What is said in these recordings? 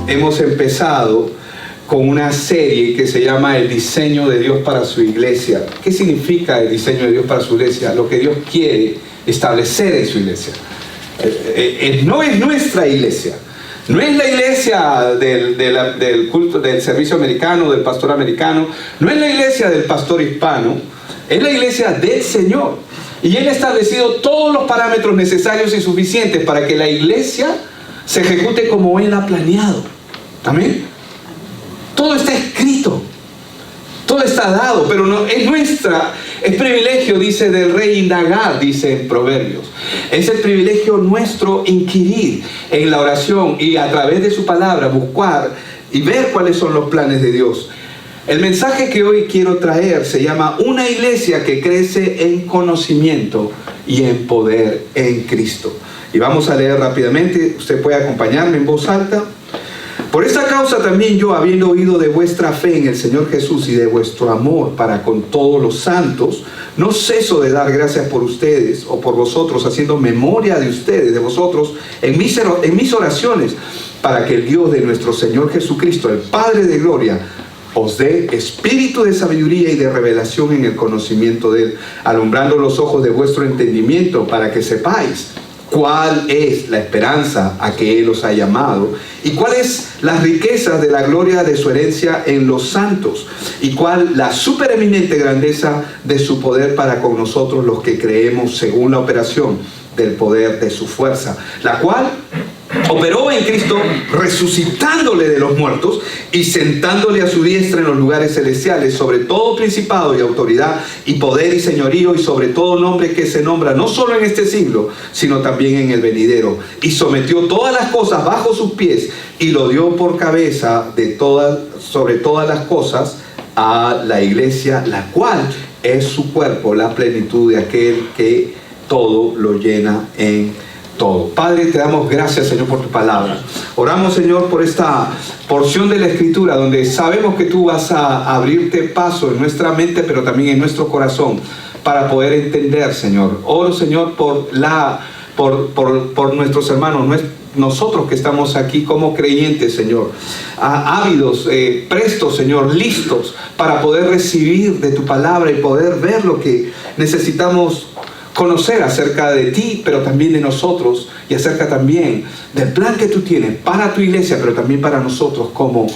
hemos empezado con una serie que se llama El diseño de Dios para su iglesia. ¿Qué significa el diseño de Dios para su iglesia? Lo que Dios quiere establecer en su iglesia. No es nuestra iglesia, no es la iglesia del culto, del servicio americano, del pastor americano, no es la iglesia del pastor hispano, es la iglesia del Señor. Y Él ha establecido todos los parámetros necesarios y suficientes para que la iglesia se ejecute como Él ha planeado. Amén. Todo está escrito, todo está dado, pero no es nuestra. Es privilegio, dice, del rey indagar, dice en Proverbios. Es el privilegio nuestro inquirir en la oración y a través de su palabra buscar y ver cuáles son los planes de Dios. El mensaje que hoy quiero traer se llama Una iglesia que crece en conocimiento y en poder en Cristo. Y vamos a leer rápidamente, usted puede acompañarme en voz alta. Por esta causa también yo, habiendo oído de vuestra fe en el Señor Jesús y de vuestro amor para con todos los santos, no ceso de dar gracias por ustedes o por vosotros, haciendo memoria de ustedes, de vosotros, en mis oraciones, para que el Dios de nuestro Señor Jesucristo, el Padre de gloria, os dé espíritu de sabiduría y de revelación en el conocimiento de Él, alumbrando los ojos de vuestro entendimiento, para que sepáis cuál es la esperanza a que Él os ha llamado, y cuáles las riquezas de la gloria de su herencia en los santos, y cuál la supereminente grandeza de su poder para con nosotros los que creemos, según la operación del poder de su fuerza, la cual operó en Cristo, resucitándole de los muertos y sentándole a su diestra en los lugares celestiales, sobre todo principado y autoridad y poder y señorío, y sobre todo nombre que se nombra no solo en este siglo, sino también en el venidero, y sometió todas las cosas bajo sus pies y lo dio por cabeza de sobre todas las cosas a la iglesia, la cual es su cuerpo, la plenitud de aquel que todo lo llena en todo. Padre, te damos gracias, Señor, por tu palabra. Oramos, Señor, por esta porción de la Escritura donde sabemos que tú vas a abrirte paso en nuestra mente, pero también en nuestro corazón, para poder entender, Señor. Oro, Señor, por nuestros hermanos, nosotros que estamos aquí como creyentes, Señor, ávidos, prestos, Señor, listos para poder recibir de tu palabra y poder ver lo que necesitamos conocer acerca de ti, pero también de nosotros, y acerca también del plan que tú tienes para tu iglesia, pero también para nosotros como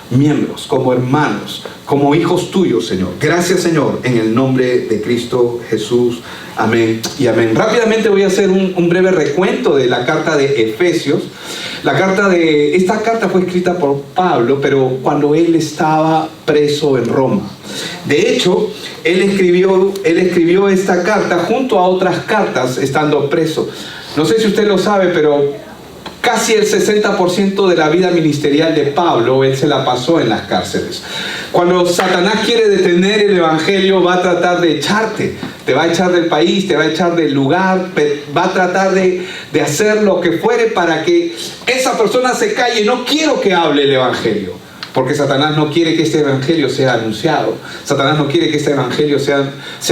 miembros, como hermanos, como hijos tuyos, Señor. Gracias, Señor, en el nombre de Cristo Jesús. Amén y amén. Rápidamente voy a hacer un breve recuento de la carta de Efesios. Esta carta fue escrita por Pablo, pero cuando él estaba preso en Roma. De hecho, él escribió esta carta junto a otras cartas estando preso. No sé si usted lo sabe, pero casi el 60% de la vida ministerial de Pablo, él se la pasó en las cárceles. Cuando Satanás quiere detener el evangelio, va a tratar de echarte. Te va a echar del país, te va a echar del lugar, va a tratar de hacer lo que fuere para que esa persona se calle. No quiero que hable el evangelio, porque Satanás no quiere que este evangelio sea anunciado. Satanás no quiere que este evangelio sea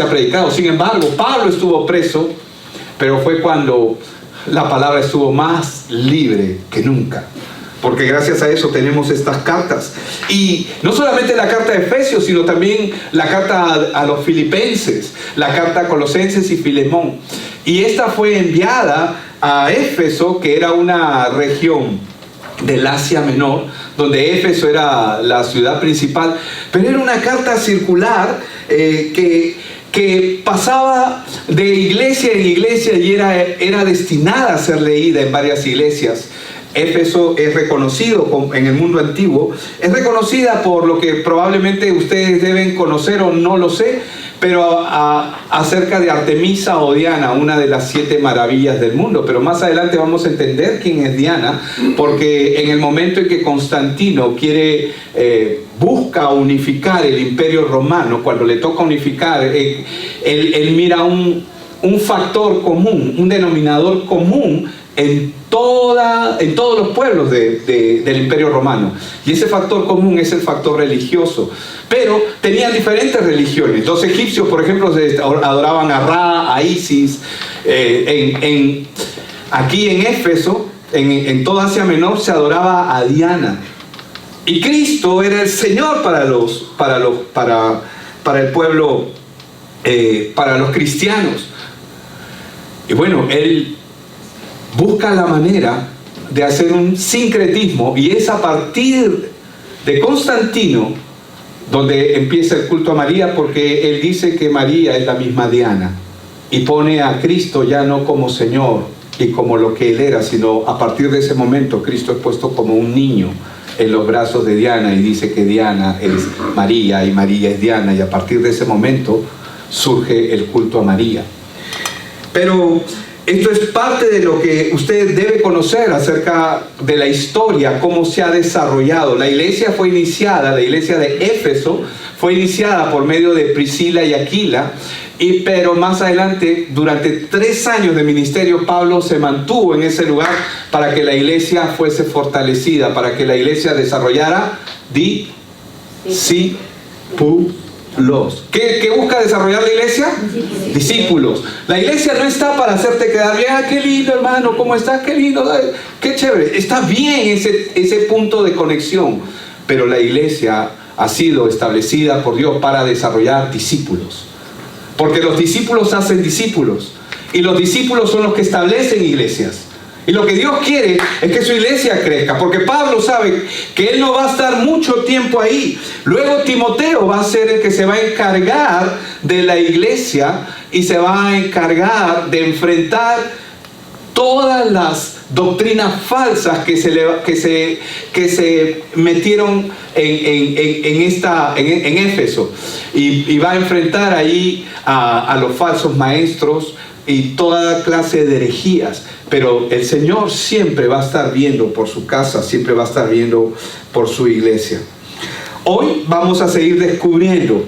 predicado. Sin embargo, Pablo estuvo preso, pero fue cuando la palabra estuvo más libre que nunca. Porque gracias a eso tenemos estas cartas. Y no solamente la carta de Efesios, sino también la carta a los Filipenses, la carta a Colosenses y Filemón. Y esta fue enviada a Éfeso, que era una región del Asia Menor, donde Éfeso era la ciudad principal. Pero era una carta circular que pasaba de iglesia en iglesia y era destinada a ser leída en varias iglesias. Éfeso es reconocido en el mundo antiguo, es reconocida por lo que probablemente ustedes deben conocer o no lo sé, pero acerca de Artemisa o Diana, una de las 7 maravillas del mundo. Pero más adelante vamos a entender quién es Diana, porque en el momento en que Constantino busca unificar el imperio romano, cuando le toca unificar, él mira un factor común, un denominador común en todos los pueblos del Imperio Romano. Y ese factor común es el factor religioso. Pero tenían diferentes religiones. Los egipcios, por ejemplo, adoraban a Ra, a Isis. Aquí en Éfeso en toda Asia Menor se adoraba a Diana. Y Cristo era el Señor para el pueblo, para los cristianos. Y bueno, Él busca la manera de hacer un sincretismo, y es a partir de Constantino donde empieza el culto a María, porque él dice que María es la misma Diana, y pone a Cristo ya no como Señor y como lo que Él era, sino a partir de ese momento Cristo es puesto como un niño en los brazos de Diana, y dice que Diana es María y María es Diana, y a partir de ese momento surge el culto a María. Pero esto es parte de lo que usted debe conocer acerca de la historia, cómo se ha desarrollado. La iglesia fue iniciada, la iglesia de Éfeso fue iniciada por medio de Priscila y Aquila, pero más adelante, durante 3 años de ministerio, Pablo se mantuvo en ese lugar para que la iglesia fuese fortalecida, para que la iglesia desarrollara discípulos. ¿Qué busca desarrollar la iglesia? Discípulos. La iglesia no está para hacerte quedar bien. Qué lindo, hermano, ¿cómo estás? Qué lindo, qué chévere. Está bien ese punto de conexión, pero la iglesia ha sido establecida por Dios para desarrollar discípulos, porque los discípulos hacen discípulos, y los discípulos son los que establecen iglesias. Y lo que Dios quiere es que su iglesia crezca, porque Pablo sabe que él no va a estar mucho tiempo ahí. Luego Timoteo va a ser el que se va a encargar de la iglesia, y se va a encargar de enfrentar todas las doctrinas falsas que se metieron en Éfeso, y va a enfrentar ahí a los falsos maestros y toda clase de herejías. Pero el Señor siempre va a estar viendo por su casa, siempre va a estar viendo por su iglesia. Hoy vamos a seguir descubriendo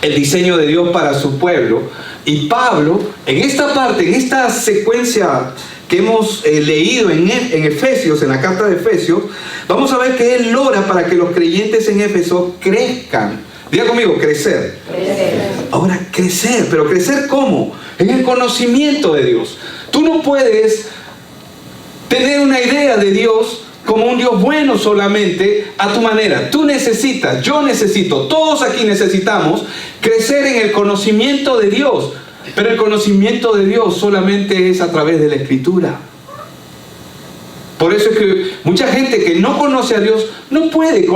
el diseño de Dios para su pueblo, y Pablo, en esta parte, en esta secuencia que hemos leído en Efesios, en la carta de Efesios, vamos a ver que Él ora para que los creyentes en Éfeso crezcan. Diga conmigo, crecer. Ahora, crecer, pero ¿crecer cómo? En el conocimiento de Dios. Tú no puedes tener una idea de Dios como un Dios bueno solamente a tu manera. Tú necesitas, yo necesito, todos aquí necesitamos crecer en el conocimiento de Dios. Pero el conocimiento de Dios solamente es a través de la Escritura. Por eso es que mucha gente que no conoce a Dios no puede.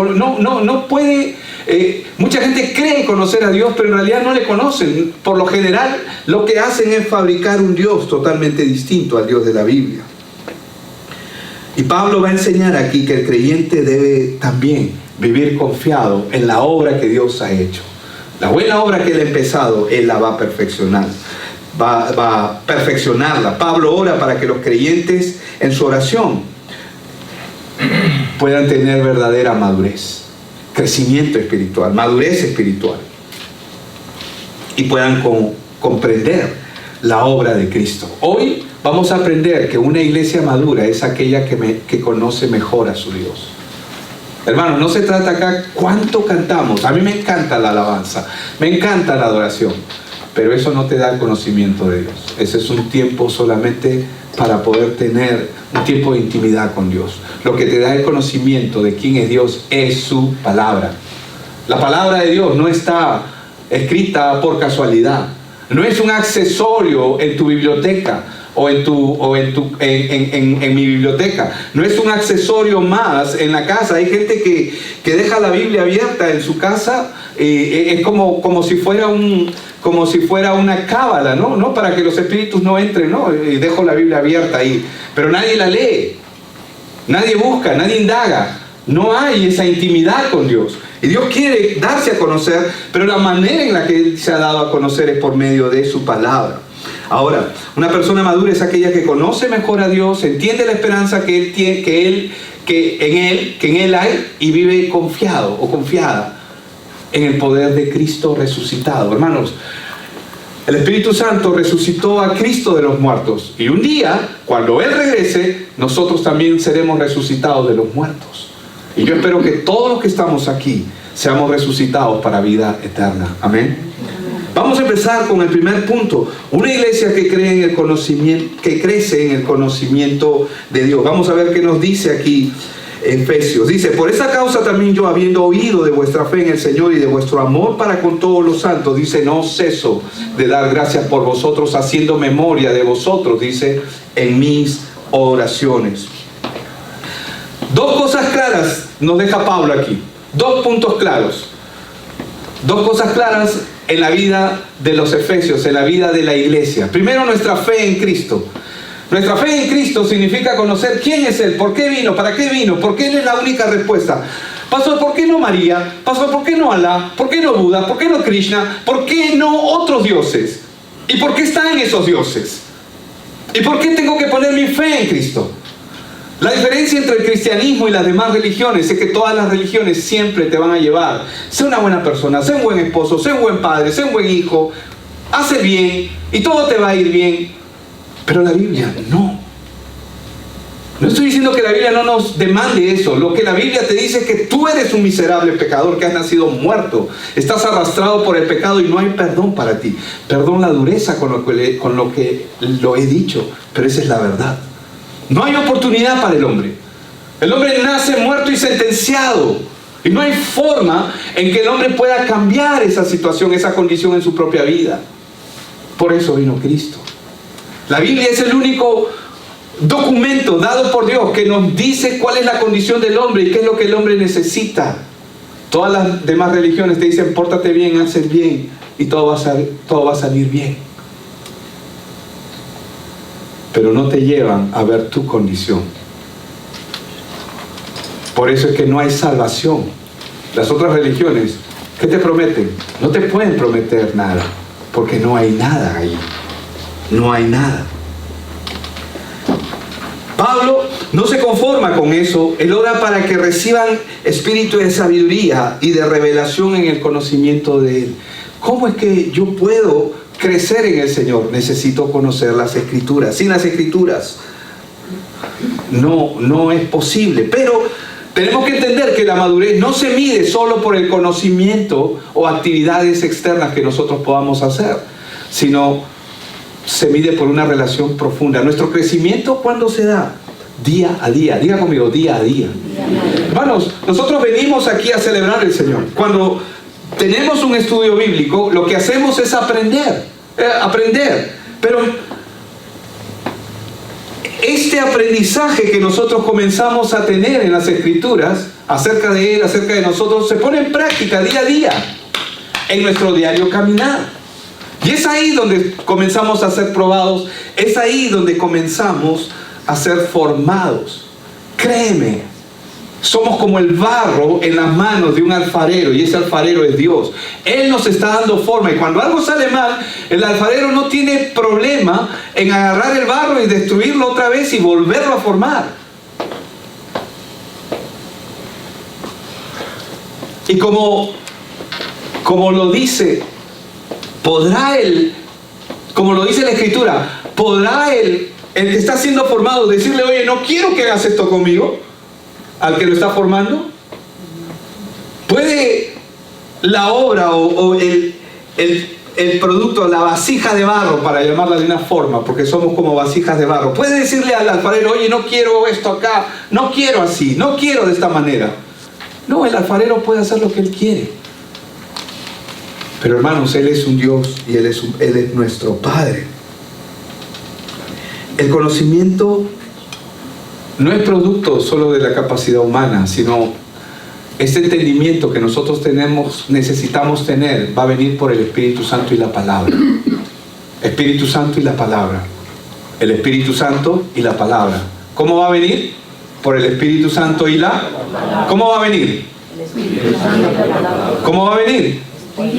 Mucha gente cree conocer a Dios, pero en realidad no le conocen. Por lo general, lo que hacen es fabricar un Dios totalmente distinto al Dios de la Biblia. Y Pablo va a enseñar aquí que el creyente debe también vivir confiado en la obra que Dios ha hecho. La buena obra que Él ha empezado, Él la va a perfeccionar. Va a perfeccionarla. Pablo ora para que los creyentes en su oración puedan tener verdadera madurez, crecimiento espiritual, madurez espiritual, y puedan comprender la obra de Cristo. Hoy vamos a aprender que una iglesia madura es aquella que conoce mejor a su Dios. Hermanos, no se trata acá cuánto cantamos. A mí me encanta la alabanza, me encanta la adoración, pero eso no te da el conocimiento de Dios. Ese es un tiempo solamente para poder tener un tiempo de intimidad con Dios. Lo que te da el conocimiento de quién es Dios es su palabra. La palabra de Dios no está escrita por casualidad. No es un accesorio en tu biblioteca o en mi biblioteca. No es un accesorio más en la casa. Hay gente que deja la Biblia abierta en su casa. Es como si fuera una cábala, ¿no? Para que los espíritus no entren, ¿no? Y dejo la Biblia abierta ahí. Pero nadie la lee. Nadie busca, nadie indaga. No hay esa intimidad con Dios. Y Dios quiere darse a conocer, pero la manera en la que Él se ha dado a conocer es por medio de su palabra. Ahora, una persona madura es aquella que conoce mejor a Dios, entiende la esperanza que Él tiene, que en Él hay, y vive confiado o confiada en el poder de Cristo resucitado. Hermanos, el Espíritu Santo resucitó a Cristo de los muertos, y un día, cuando Él regrese, nosotros también seremos resucitados de los muertos. Y yo espero que todos los que estamos aquí seamos resucitados para vida eterna. Amén. Vamos a empezar con el primer punto. Una iglesia que cree en el conocimiento, que crece en el conocimiento de Dios. Vamos a ver qué nos dice aquí Efesios. Dice: por esa causa también yo, habiendo oído de vuestra fe en el Señor y de vuestro amor para con todos los santos, dice, no ceso de dar gracias por vosotros, haciendo memoria de vosotros, dice, en mis oraciones. Dos cosas claras nos deja Pablo aquí. Dos puntos claros. Dos cosas claras en la vida de los efesios, en la vida de la iglesia. Primero, nuestra fe en Cristo. Nuestra fe en Cristo significa conocer quién es Él, por qué vino, para qué vino, por qué Él es la única respuesta. Pastor, ¿por qué no María? Pastor, ¿por qué no Alá? ¿Por qué no Buda? ¿Por qué no Krishna? ¿Por qué no otros dioses? ¿Y por qué están esos dioses? ¿Y por qué tengo que poner mi fe en Cristo? La diferencia entre el cristianismo y las demás religiones es que todas las religiones siempre te van a llevar: sé una buena persona, sé un buen esposo, sé un buen padre, sé un buen hijo, hace bien y todo te va a ir bien. Pero la Biblia no. No estoy diciendo que la Biblia no nos demande eso. Lo que la Biblia te dice es que tú eres un miserable pecador que has nacido muerto. Estás arrastrado por el pecado y no hay perdón para ti. Perdón la dureza con lo que lo he dicho, pero esa es la verdad. No hay oportunidad para el hombre. El hombre nace muerto y sentenciado. Y no hay forma en que el hombre pueda cambiar esa situación, esa condición en su propia vida. Por eso vino Cristo. La Biblia es el único documento dado por Dios que nos dice cuál es la condición del hombre y qué es lo que el hombre necesita. Todas las demás religiones te dicen: pórtate bien, haces bien y todo va a salir bien. Pero no te llevan a ver tu condición. Por eso es que no hay salvación. Las otras religiones, ¿qué te prometen? No te pueden prometer nada, porque no hay nada ahí. No hay nada. Pablo no se conforma con eso. Él ora para que reciban espíritu de sabiduría y de revelación en el conocimiento de Él. ¿Cómo es que yo puedo crecer en el Señor? Necesito conocer las Escrituras. Sin las Escrituras no es posible. Pero tenemos que entender que la madurez no se mide solo por el conocimiento o actividades externas que nosotros podamos hacer, sino se mide por una relación profunda. Nuestro crecimiento, ¿cuándo se da? Día a día. Diga conmigo, día a día. Hermanos, nosotros venimos aquí a celebrar al Señor. Cuando tenemos un estudio bíblico, lo que hacemos es aprender. Pero este aprendizaje que nosotros comenzamos a tener en las Escrituras, acerca de Él, acerca de nosotros, se pone en práctica día a día, en nuestro diario caminar. Y es ahí donde comenzamos a ser probados, es ahí donde comenzamos a ser formados. Créeme, somos como el barro en las manos de un alfarero, y ese alfarero es Dios. Él nos está dando forma, y cuando algo sale mal, el alfarero no tiene problema en agarrar el barro y destruirlo otra vez y volverlo a formar. Y como lo dice, como lo dice la Escritura, ¿podrá el que está siendo formado decirle: oye, no quiero que hagas esto conmigo, al que lo está formando? ¿Puede la obra o el producto, la vasija de barro, para llamarla de una forma, porque somos como vasijas de barro, puede decirle al alfarero: oye, no quiero esto acá, no quiero así, no quiero de esta manera? No, el alfarero puede hacer lo que él quiere. Pero hermanos, Él es un Dios y Él es nuestro Padre. El conocimiento no es producto solo de la capacidad humana, sino este entendimiento que nosotros necesitamos tener, va a venir por el Espíritu Santo y la palabra. Espíritu Santo y la palabra. El Espíritu Santo y la palabra. ¿Cómo va a venir? Por el Espíritu Santo y la... ¿Cómo va a venir? El Espíritu Santo y la palabra. ¿Cómo va a venir?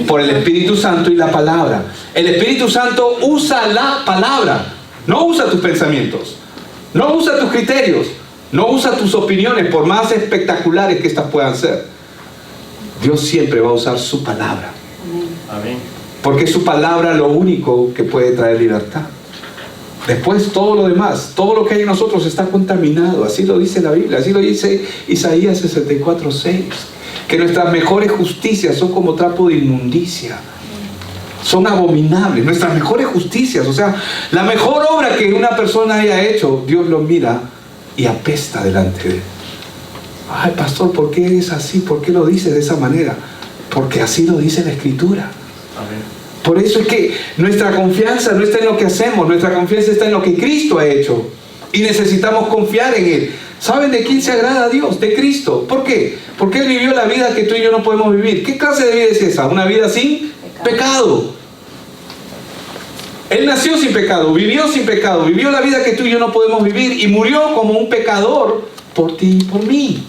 Por el Espíritu Santo y la palabra. El Espíritu Santo usa la palabra, no usa tus pensamientos, no usa tus criterios, no usa tus opiniones, por más espectaculares que estas puedan ser. Dios siempre va a usar su palabra. Amén. Porque es su palabra lo único que puede traer libertad. Después todo lo demás, todo lo que hay en nosotros está contaminado. Así lo dice la Biblia, así lo dice Isaías 64:6. Que nuestras mejores justicias son como trapo de inmundicia. son abominables. Nuestras mejores justicias, o sea, la mejor obra que una persona haya hecho, Dios lo mira y apesta delante de él. Ay, pastor, ¿por qué eres así? ¿Por qué lo dices de esa manera? Porque así lo dice la Escritura. Amén. Por eso es que nuestra confianza no está en lo que hacemos, nuestra confianza está en lo que Cristo ha hecho. Y necesitamos confiar en Él. ¿Saben de quién se agrada a Dios? De Cristo. ¿Por qué? Porque Él vivió la vida que tú y yo no podemos vivir. ¿Qué clase de vida es esa? Una vida sin pecado. Él nació sin pecado, vivió sin pecado, vivió la vida que tú y yo no podemos vivir y murió como un pecador por ti y por mí.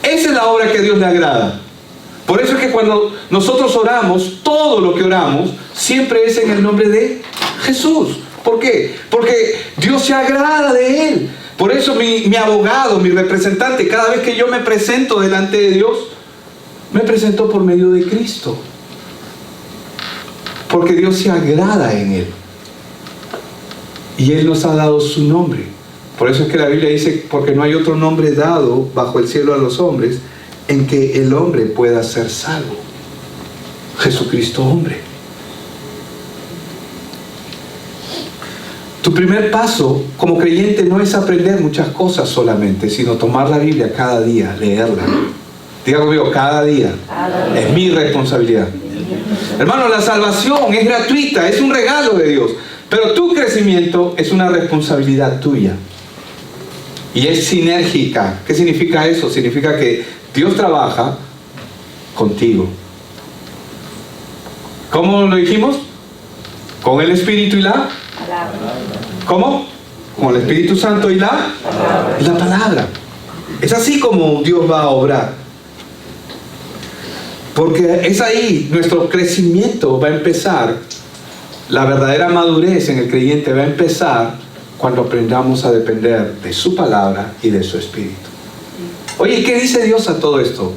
Esa es la obra que a Dios le agrada. Por eso es que cuando nosotros oramos, todo lo que oramos siempre es en el nombre de Jesús. ¿Por qué? Porque Dios se agrada de Él. Por eso mi abogado, mi representante, cada vez que yo me presento delante de Dios, me presento por medio de Cristo. Porque Dios se agrada en Él. Y Él nos ha dado su nombre. Por eso es que la Biblia dice, porque no hay otro nombre dado bajo el cielo a los hombres en que el hombre pueda ser salvo. Jesucristo hombre. Tu primer paso como creyente no es aprender muchas cosas solamente, sino tomar la Biblia cada día, leerla. Diga conmigo, cada día. Es mi responsabilidad. Hermano, la salvación es gratuita, es un regalo de Dios. Pero tu crecimiento es una responsabilidad tuya. Y es sinérgica. ¿Qué significa eso? Significa que Dios trabaja contigo. ¿Cómo lo dijimos? Con el Espíritu y la... ¿Cómo? Con el Espíritu Santo y la palabra. Es así como Dios va a obrar. Porque es ahí nuestro crecimiento va a empezar. La verdadera madurez en el creyente va a empezar cuando aprendamos a depender de su palabra y de su Espíritu. Oye, ¿qué dice Dios a todo esto?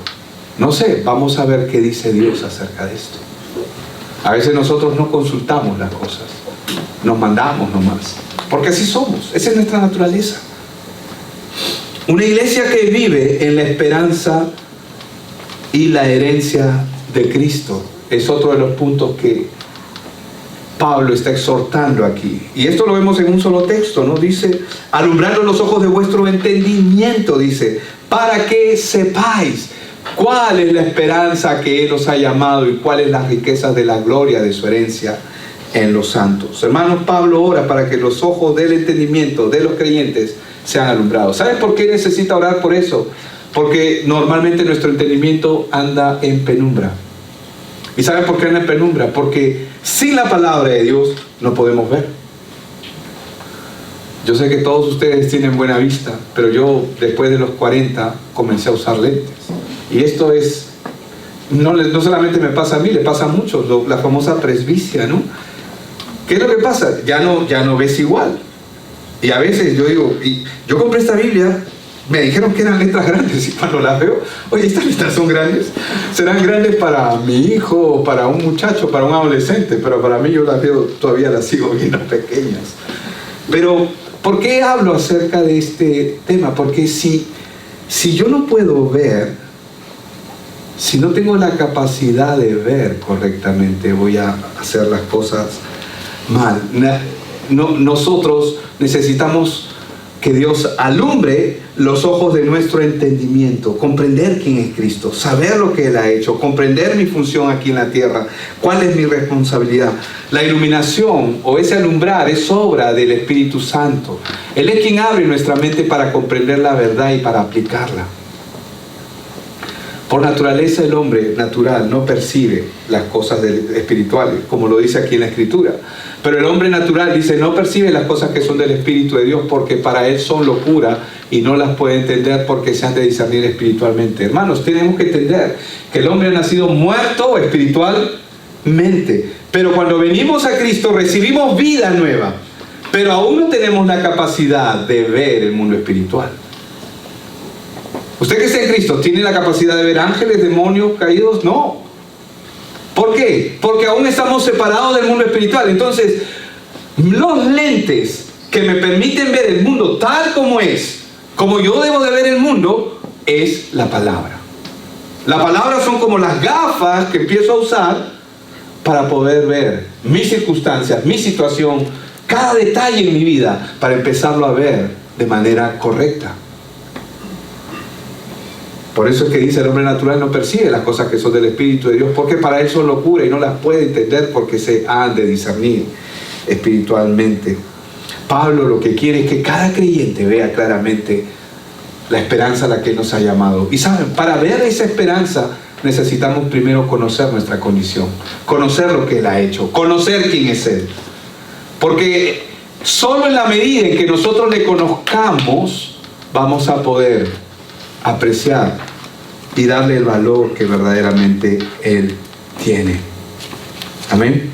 No sé, vamos a ver qué dice Dios acerca de esto. A veces nosotros no consultamos las cosas, nos mandamos nomás, porque así somos, esa es nuestra naturaleza. Una iglesia que vive en la esperanza y la herencia de Cristo es otro de los puntos que Pablo está exhortando aquí. Y esto lo vemos en un solo texto, ¿no? Dice, alumbrando los ojos de vuestro entendimiento, dice, para que sepáis cuál es la esperanza que Él os ha llamado y cuáles las riquezas de la gloria de su herencia en los santos. Hermanos, Pablo ora para que los ojos del entendimiento de los creyentes sean alumbrados. ¿Sabes por qué necesita orar por eso? Porque normalmente nuestro entendimiento anda en penumbra. ¿Y saben por qué anda en penumbra? Porque sin la palabra de Dios no podemos ver. Yo sé que todos ustedes tienen buena vista, pero yo después de los 40 comencé a usar lentes. Y esto es, no solamente me pasa a mí, le pasa a muchos, la famosa presbicia, ¿no? ¿Qué es lo que pasa? Ya no ves igual. Y a veces yo digo, y yo compré esta Biblia, me dijeron que eran letras grandes, y cuando las veo, oye, estas letras son grandes, serán grandes para mi hijo, para un muchacho, para un adolescente, pero para mí yo las veo, todavía las sigo viendo pequeñas. Pero, ¿por qué hablo acerca de este tema? Porque si yo no puedo ver, si no tengo la capacidad de ver correctamente, voy a hacer las cosas mal. Nosotros necesitamos que Dios alumbre los ojos de nuestro entendimiento, comprender quién es Cristo, saber lo que Él ha hecho, comprender mi función aquí en la tierra, cuál es mi responsabilidad. La iluminación o ese alumbrar es obra del Espíritu Santo. Él es quien abre nuestra mente para comprender la verdad y para aplicarla. Por naturaleza el hombre natural no percibe las cosas espirituales, como lo dice aquí en la Escritura. Pero el hombre natural dice, no percibe las cosas que son del Espíritu de Dios porque para él son locura y no las puede entender porque se han de discernir espiritualmente. Hermanos, tenemos que entender que el hombre ha nacido muerto espiritualmente. Pero cuando venimos a Cristo recibimos vida nueva. Pero aún no tenemos la capacidad de ver el mundo espiritual. ¿Usted que está en Cristo tiene la capacidad de ver ángeles, demonios caídos? No. ¿Por qué? Porque aún estamos separados del mundo espiritual. Entonces, los lentes que me permiten ver el mundo tal como es, como yo debo de ver el mundo, es la palabra. La palabra son como las gafas que empiezo a usar para poder ver mis circunstancias, mi situación, cada detalle en mi vida, para empezarlo a ver de manera correcta. Por eso es que dice: el hombre natural no percibe las cosas que son del Espíritu de Dios, porque para él son locura y no las puede entender, porque se han de discernir espiritualmente. Pablo lo que quiere es que cada creyente vea claramente la esperanza a la que Él nos ha llamado. Y saben, para ver esa esperanza necesitamos primero conocer nuestra condición, conocer lo que Él ha hecho, conocer quién es Él. Porque solo en la medida en que nosotros le conozcamos, vamos a poder apreciar y darle el valor que verdaderamente Él tiene. Amén.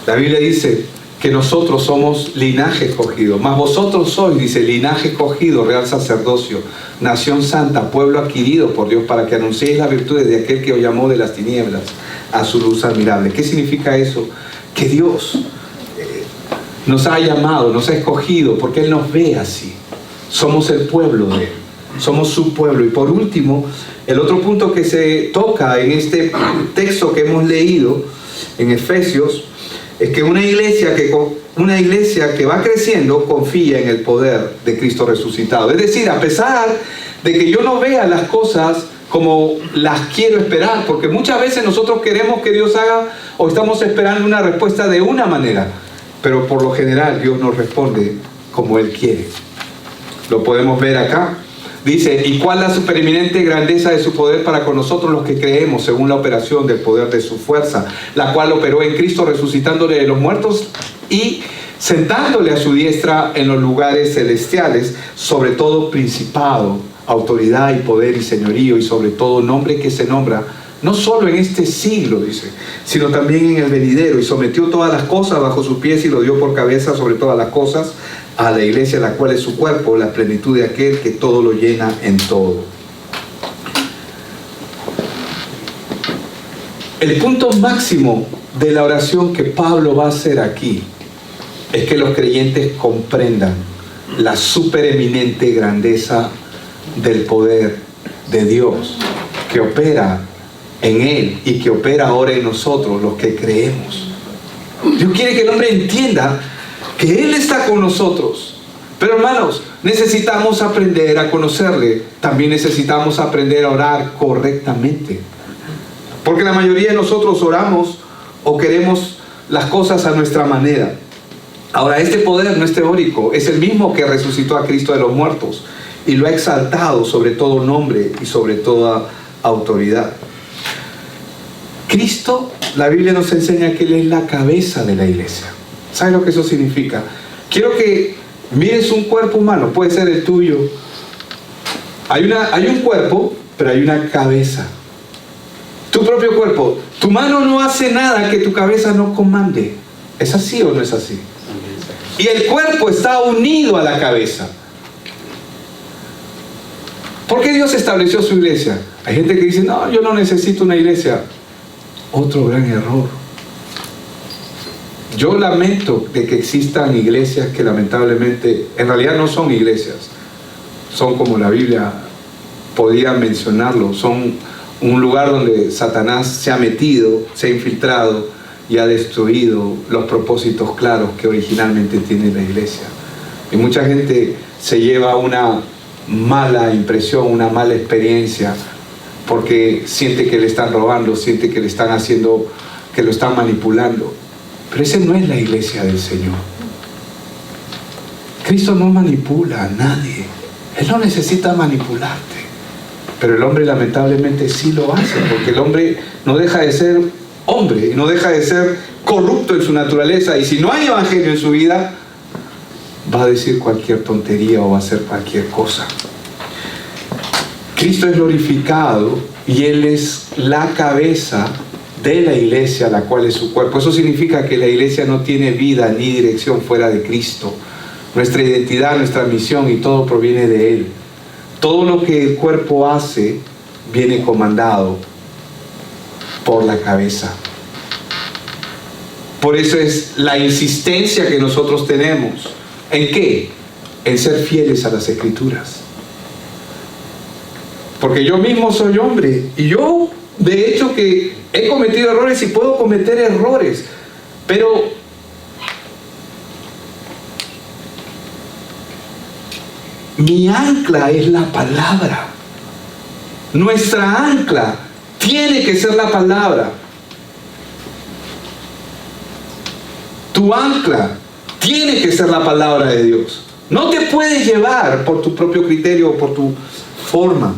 La Biblia dice que nosotros somos linaje escogido, mas vosotros sois, dice, linaje escogido, real sacerdocio, nación santa, pueblo adquirido por Dios, para que anunciéis las virtudes de aquel que os llamó de las tinieblas a su luz admirable. ¿Qué significa eso? Que Dios nos ha llamado, nos ha escogido, porque Él nos ve así. Somos el pueblo de Él, somos su pueblo. Y por último, el otro punto que se toca en este texto que hemos leído en Efesios, es que una iglesia que va creciendo confía en el poder de Cristo resucitado. Es decir, a pesar de que yo no vea las cosas como las quiero esperar, porque muchas veces nosotros queremos que Dios haga, o estamos esperando una respuesta de una manera, pero por lo general Dios nos responde como Él quiere. Lo podemos ver acá. Dice: ¿y cuál la supereminente grandeza de su poder para con nosotros los que creemos, según la operación del poder de su fuerza, la cual operó en Cristo, resucitándole de los muertos y sentándole a su diestra en los lugares celestiales, sobre todo principado, autoridad y poder y señorío, y sobre todo nombre que se nombra, no solo en este siglo, dice, sino también en el venidero, y sometió todas las cosas bajo sus pies y lo dio por cabeza sobre todas las cosas a la iglesia, la cual es su cuerpo, la plenitud de aquel que todo lo llena en todo. El punto máximo de la oración que Pablo va a hacer aquí es que los creyentes comprendan la supereminente grandeza del poder de Dios que opera en Él y que opera ahora en nosotros, los que creemos. Dios quiere que el hombre entienda que Él está con nosotros. Pero hermanos, necesitamos aprender a conocerle. También necesitamos aprender a orar correctamente. Porque la mayoría de nosotros oramos o queremos las cosas a nuestra manera. Ahora, este poder no es teórico, es el mismo que resucitó a Cristo de los muertos y lo ha exaltado sobre todo nombre y sobre toda autoridad. Cristo, la Biblia nos enseña que Él es la cabeza de la iglesia. ¿Sabes lo que eso significa? Quiero que mires un cuerpo humano, puede ser el tuyo. Hay un cuerpo, pero hay una cabeza. Tu propio cuerpo. Tu mano no hace nada que tu cabeza no comande. ¿Es así o no es así? Y el cuerpo está unido a la cabeza. ¿Por qué Dios estableció su iglesia? Hay gente que dice: no, yo no necesito una iglesia. Otro gran error. Yo lamento de que existan iglesias que lamentablemente en realidad no son iglesias, son, como la Biblia podía mencionarlo, son un lugar donde Satanás se ha metido, se ha infiltrado y ha destruido los propósitos claros que originalmente tiene la iglesia. Y mucha gente se lleva una mala impresión, una mala experiencia, porque siente que le están robando, siente que le están haciendo, que lo están manipulando. Pero esa no es la iglesia del Señor. Cristo no manipula a nadie. Él no necesita manipularte. Pero el hombre lamentablemente sí lo hace, porque el hombre no deja de ser hombre y no deja de ser corrupto en su naturaleza. Y si no hay evangelio en su vida, va a decir cualquier tontería o va a hacer cualquier cosa. Cristo es glorificado y Él es la cabeza de la iglesia, la cual es su cuerpo. Eso significa que la iglesia no tiene vida ni dirección fuera de Cristo. Nuestra identidad, nuestra misión y todo proviene de Él. Todo lo que el cuerpo hace viene comandado por la cabeza. Por eso es la insistencia que nosotros tenemos. ¿En qué? En ser fieles a las Escrituras. Porque yo mismo soy hombre y yo, de hecho, que He cometido errores y puedo cometer errores, pero mi ancla es la palabra. Nuestra ancla tiene que ser la palabra. Tu ancla tiene que ser la palabra de Dios. No te puedes llevar por tu propio criterio o por tu forma.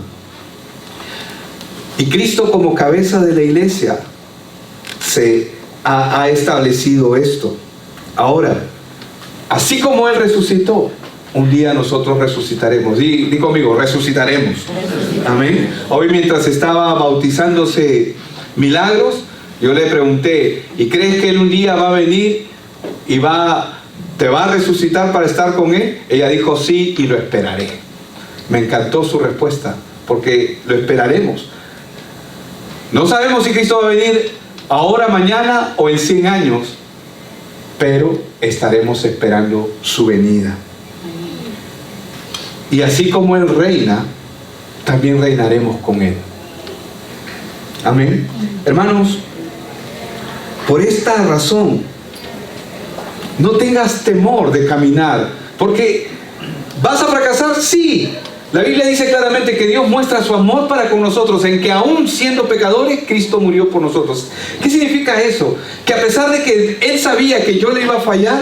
Y Cristo, como cabeza de la iglesia, se ha establecido esto. Ahora, así como Él resucitó, un día nosotros resucitaremos. Di conmigo, resucitaremos. Amén. Hoy, mientras estaba bautizándose Milagros, yo le pregunté, ¿y crees que Él un día va a venir y te va a resucitar para estar con Él? Ella dijo, sí, y lo esperaré. Me encantó su respuesta, porque lo esperaremos. No sabemos si Cristo va a venir ahora, mañana o en 100 años, pero estaremos esperando su venida. Y así como Él reina, también reinaremos con Él. Amén. Hermanos, por esta razón, no tengas temor de caminar, porque ¿vas a fracasar? Sí. La Biblia dice claramente que Dios muestra su amor para con nosotros, en que aún siendo pecadores, Cristo murió por nosotros. ¿Qué significa eso? Que a pesar de que Él sabía que yo le iba a fallar,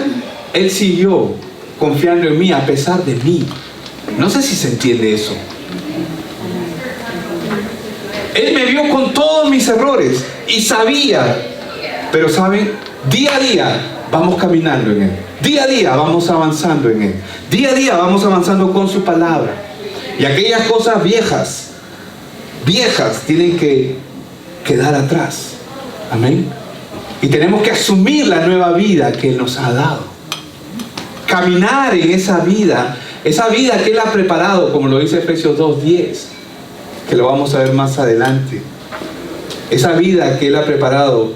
Él siguió confiando en mí a pesar de mí. No sé si se entiende eso. Él me vio con todos mis errores y sabía, pero ¿saben? Día a día vamos caminando en Él. Día a día vamos avanzando en Él. Día a día vamos avanzando con su palabra. Y aquellas cosas viejas tienen que quedar atrás. Amén. Y tenemos que asumir la nueva vida que Él nos ha dado. Caminar en esa vida que Él ha preparado, como lo dice Efesios 2:10, que lo vamos a ver más adelante. Esa vida que Él ha preparado,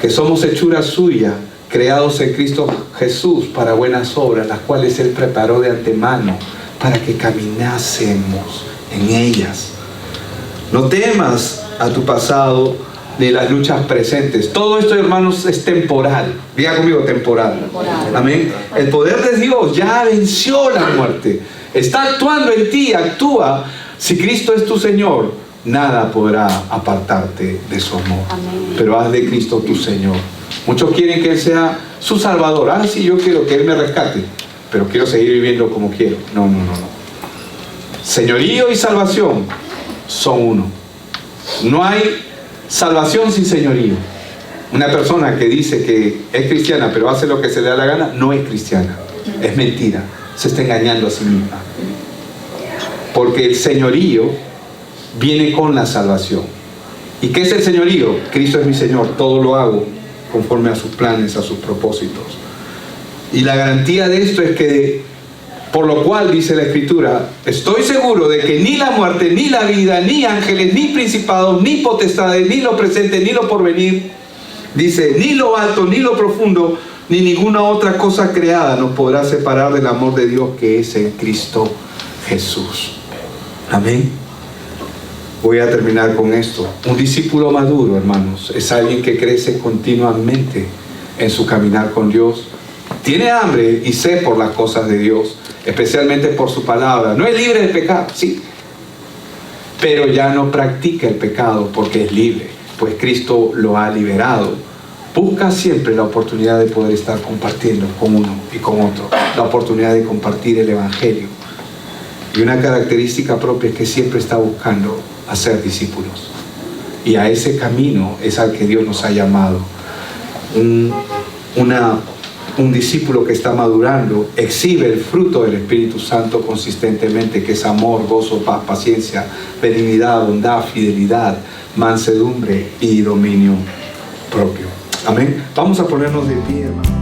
que somos hechura suya, creados en Cristo Jesús para buenas obras, las cuales Él preparó de antemano para que caminásemos en ellas. No temas a tu pasado ni las luchas presentes. Todo esto, hermanos, es temporal. Diga conmigo, temporal. Amén. El poder de Dios ya venció la muerte. Está actuando en ti, actúa. Si Cristo es tu Señor, nada podrá apartarte de su amor. Amén. Pero haz de Cristo tu Señor. Muchos quieren que Él sea su Salvador. Ah, sí, yo quiero que Él me rescate, pero quiero seguir viviendo como quiero. No. Señorío y salvación son uno. No hay salvación sin señorío. Una persona que dice que es cristiana pero hace lo que se le da la gana, no es cristiana. Es mentira. Se está engañando a sí misma. Porque el señorío viene con la salvación. ¿Y qué es el señorío? Cristo es mi Señor. Todo lo hago conforme a sus planes, a sus propósitos. Y la garantía de esto es que, por lo cual dice la Escritura, estoy seguro de que ni la muerte, ni la vida, ni ángeles, ni principados, ni potestades, ni lo presente, ni lo porvenir, dice, ni lo alto, ni lo profundo, ni ninguna otra cosa creada nos podrá separar del amor de Dios que es en Cristo Jesús. Amén. Voy a terminar con esto. Un discípulo maduro, hermanos, es alguien que crece continuamente en su caminar con Dios. Tiene hambre y sed por las cosas de Dios, especialmente por su palabra. No es libre de pecado, sí, pero ya no practica el pecado porque es libre, pues Cristo lo ha liberado. Busca siempre la oportunidad de poder estar compartiendo con uno y con otro, la oportunidad de compartir el Evangelio. Y una característica propia es que siempre está buscando hacer discípulos. Y a ese camino es al que Dios nos ha llamado. Un discípulo que está madurando exhibe el fruto del Espíritu Santo consistentemente, que es amor, gozo, paz, paciencia, benignidad, bondad, fidelidad, mansedumbre y dominio propio. Amén. Vamos a ponernos de pie, hermano.